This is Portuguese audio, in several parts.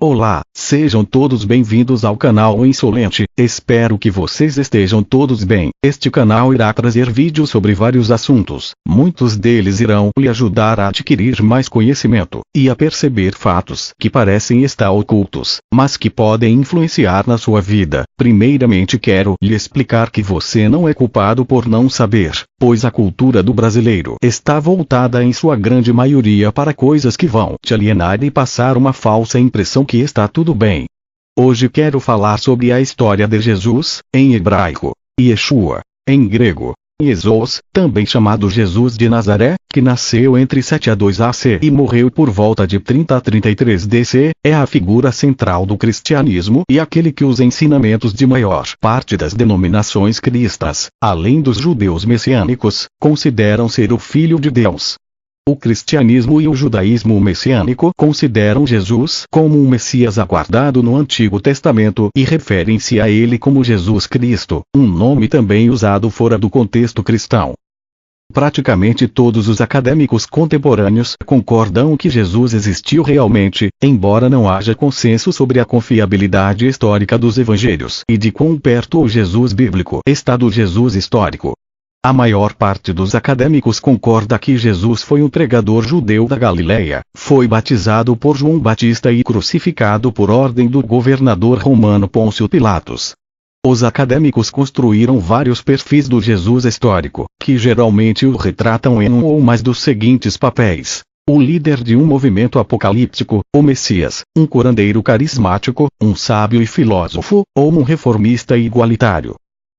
Olá, sejam todos bem-vindos ao canal Insolente. Espero que vocês estejam todos bem. Este canal irá trazer vídeos sobre vários assuntos. Muitos deles irão lhe ajudar a adquirir mais conhecimento e a perceber fatos que parecem estar ocultos, mas que podem influenciar na sua vida. Primeiramente quero lhe explicar que você não é culpado por não saber, pois a cultura do brasileiro está voltada em sua grande maioria para coisas que vão te alienar e passar uma falsa impressão que está tudo bem. Hoje quero falar sobre a história de Jesus, em hebraico, Yeshua, em grego, Jesus, também chamado Jesus de Nazaré, que nasceu entre 72 AC e morreu por volta de 30 a 33 DC, é a figura central do cristianismo e aquele que os ensinamentos de maior parte das denominações cristãs, além dos judeus messiânicos, consideram ser o Filho de Deus. O cristianismo e o judaísmo messiânico consideram Jesus como um Messias aguardado no Antigo Testamento e referem-se a ele como Jesus Cristo, um nome também usado fora do contexto cristão. Praticamente todos os acadêmicos contemporâneos concordam que Jesus existiu realmente, embora não haja consenso sobre a confiabilidade histórica dos evangelhos e de quão perto o Jesus bíblico está do Jesus histórico. A maior parte dos acadêmicos concorda que Jesus foi um pregador judeu da Galileia, foi batizado por João Batista e crucificado por ordem do governador romano Pôncio Pilatos. Os acadêmicos construíram vários perfis do Jesus histórico, que geralmente o retratam em um ou mais dos seguintes papéis: o líder de um movimento apocalíptico, o Messias, um curandeiro carismático, um sábio e filósofo, ou um reformista e igualitário.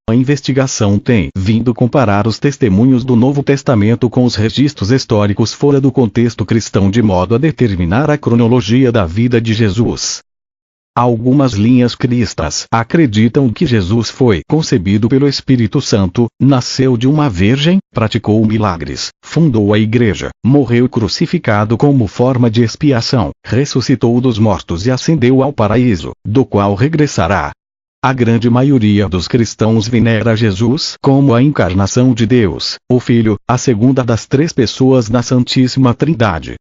A investigação tem vindo comparar os testemunhos do Novo Testamento com os registros históricos fora do contexto cristão de modo a determinar a cronologia da vida de Jesus. Algumas linhas cristãs acreditam que Jesus foi concebido pelo Espírito Santo, nasceu de uma virgem, praticou milagres, fundou a igreja, morreu crucificado como forma de expiação, ressuscitou dos mortos e ascendeu ao paraíso, do qual regressará. A grande maioria dos cristãos venera Jesus como a encarnação de Deus, o Filho, a segunda das três pessoas na Santíssima Trindade.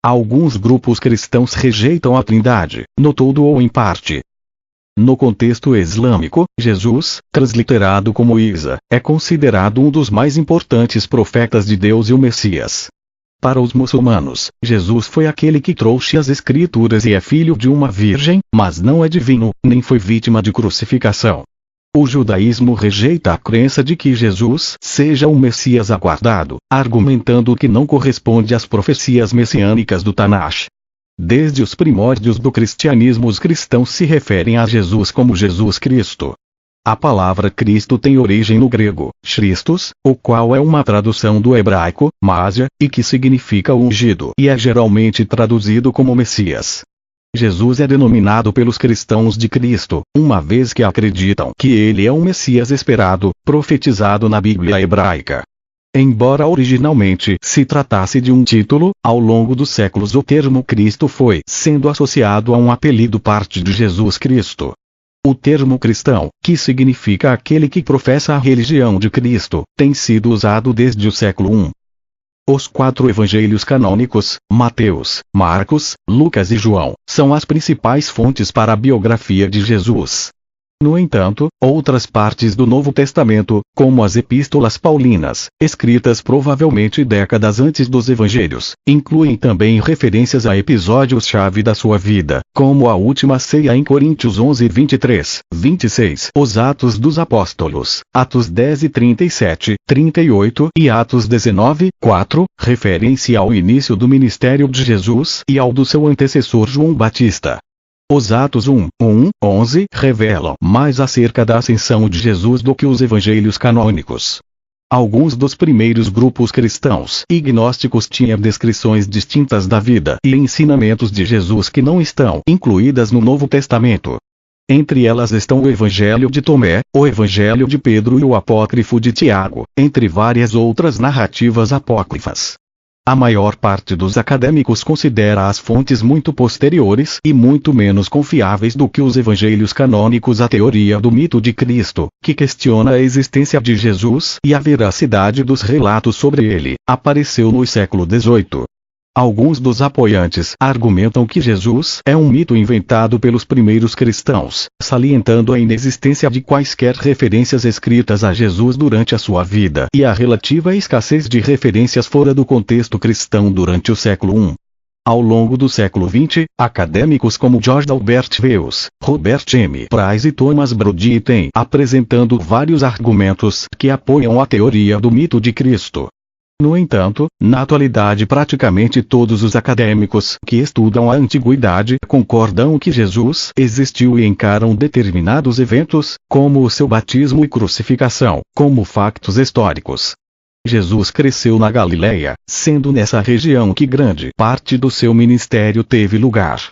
Alguns grupos cristãos rejeitam a Trindade, no todo ou em parte. No contexto islâmico, Jesus, transliterado como Isa, é considerado um dos mais importantes profetas de Deus e o Messias. Para os muçulmanos, Jesus foi aquele que trouxe as Escrituras e é filho de uma virgem, mas não é divino, nem foi vítima de crucificação. O judaísmo rejeita a crença de que Jesus seja o Messias aguardado, argumentando que não corresponde às profecias messiânicas do Tanakh. Desde os primórdios do cristianismo, os cristãos se referem a Jesus como Jesus Cristo. A palavra Cristo tem origem no grego, Christos, o qual é uma tradução do hebraico, Másia, e que significa ungido e é geralmente traduzido como Messias. Jesus é denominado pelos cristãos de Cristo, uma vez que acreditam que ele é um Messias esperado, profetizado na Bíblia hebraica. Embora originalmente se tratasse de um título, ao longo dos séculos o termo Cristo foi sendo associado a um apelido parte de Jesus Cristo. O termo cristão, que significa aquele que professa a religião de Cristo, tem sido usado desde o século I. Os 4 evangelhos canônicos, Mateus, Marcos, Lucas e João, são as principais fontes para a biografia de Jesus. No entanto, outras partes do Novo Testamento, como as epístolas paulinas, escritas provavelmente décadas antes dos evangelhos, incluem também referências a episódios-chave da sua vida, como a última ceia em Coríntios 11 23, 26, os Atos dos Apóstolos, Atos 10 e 37, 38 e Atos 19, 4, referem-se ao início do ministério de Jesus e ao do seu antecessor João Batista. Os Atos 1, 11 revelam mais acerca da ascensão de Jesus do que os evangelhos canônicos. Alguns dos primeiros grupos cristãos e gnósticos tinham descrições distintas da vida e ensinamentos de Jesus que não estão incluídas no Novo Testamento. Entre elas estão o Evangelho de Tomé, o Evangelho de Pedro e o Apócrifo de Tiago, entre várias outras narrativas apócrifas. A maior parte dos acadêmicos considera as fontes muito posteriores e muito menos confiáveis do que os evangelhos canônicos. A teoria do mito de Cristo, que questiona a existência de Jesus e a veracidade dos relatos sobre ele, apareceu no século XVIII. Alguns dos apoiantes argumentam que Jesus é um mito inventado pelos primeiros cristãos, salientando a inexistência de quaisquer referências escritas a Jesus durante a sua vida e a relativa escassez de referências fora do contexto cristão durante o século I. Ao longo do século XX, acadêmicos como George Albert Wells, Robert M. Price e Thomas Brody têm apresentando vários argumentos que apoiam a teoria do mito de Cristo. No entanto, na atualidade praticamente todos os acadêmicos que estudam a antiguidade concordam que Jesus existiu e encaram determinados eventos, como o seu batismo e crucificação, como factos históricos. Jesus cresceu na Galileia, sendo nessa região que grande parte do seu ministério teve lugar.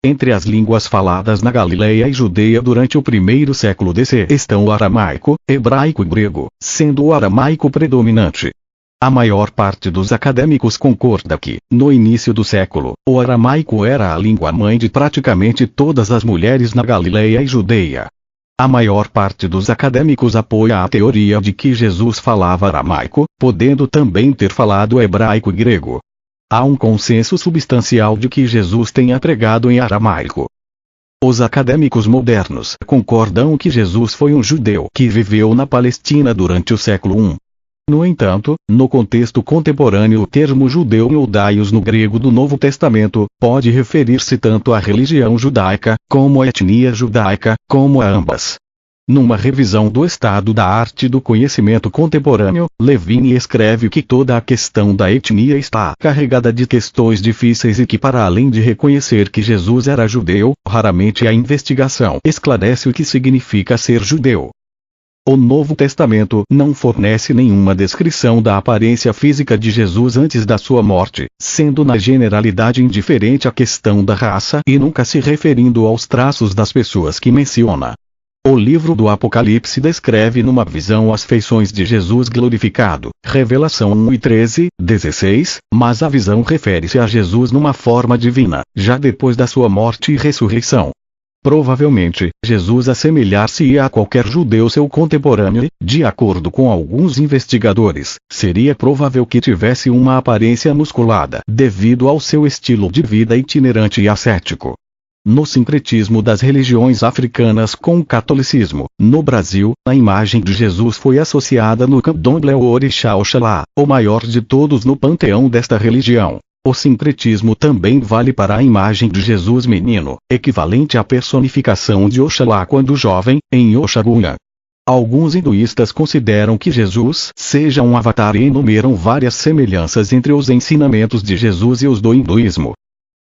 Entre as línguas faladas na Galileia e Judeia durante o primeiro século DC estão o aramaico, hebraico e grego, sendo o aramaico predominante. A maior parte dos acadêmicos concorda que, no início do século, o aramaico era a língua-mãe de praticamente todas as mulheres na Galileia e Judeia. A maior parte dos acadêmicos apoia a teoria de que Jesus falava aramaico, podendo também ter falado hebraico e grego. Há um consenso substancial de que Jesus tenha pregado em aramaico. Os acadêmicos modernos concordam que Jesus foi um judeu que viveu na Palestina durante o século I. No entanto, no contexto contemporâneo o termo judeu e iudaios no grego do Novo Testamento pode referir-se tanto à religião judaica, como à etnia judaica, como a ambas. Numa revisão do estado da arte do conhecimento contemporâneo, Levine escreve que toda a questão da etnia está carregada de questões difíceis e que, para além de reconhecer que Jesus era judeu, raramente a investigação esclarece o que significa ser judeu. O Novo Testamento não fornece nenhuma descrição da aparência física de Jesus antes da sua morte, sendo na generalidade indiferente à questão da raça e nunca se referindo aos traços das pessoas que menciona. O livro do Apocalipse descreve numa visão as feições de Jesus glorificado, Revelação 1:13-16, mas a visão refere-se a Jesus numa forma divina, já depois da sua morte e ressurreição. Provavelmente, Jesus assemelhar-se-ia a qualquer judeu seu contemporâneo e, de acordo com alguns investigadores, seria provável que tivesse uma aparência musculada devido ao seu estilo de vida itinerante e ascético. No sincretismo das religiões africanas com o catolicismo, no Brasil, a imagem de Jesus foi associada no candomblé ao orixá Oxalá, o maior de todos no panteão desta religião. O sincretismo também vale para a imagem de Jesus menino, equivalente à personificação de Oxalá quando jovem, em Oxagunha. Alguns hinduístas consideram que Jesus seja um avatar e enumeram várias semelhanças entre os ensinamentos de Jesus e os do hinduísmo.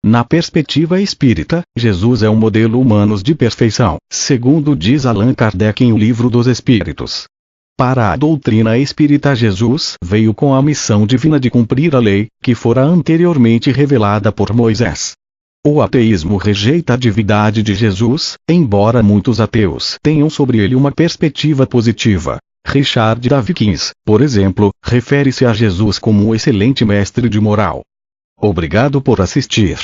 Na perspectiva espírita, Jesus é um modelo humano de perfeição, segundo diz Allan Kardec em O Livro dos Espíritos. Para a doutrina espírita, Jesus veio com a missão divina de cumprir a lei, que fora anteriormente revelada por Moisés. O ateísmo rejeita a divindade de Jesus, embora muitos ateus tenham sobre ele uma perspectiva positiva. Richard Dawkins, por exemplo, refere-se a Jesus como um excelente mestre de moral. Obrigado por assistir.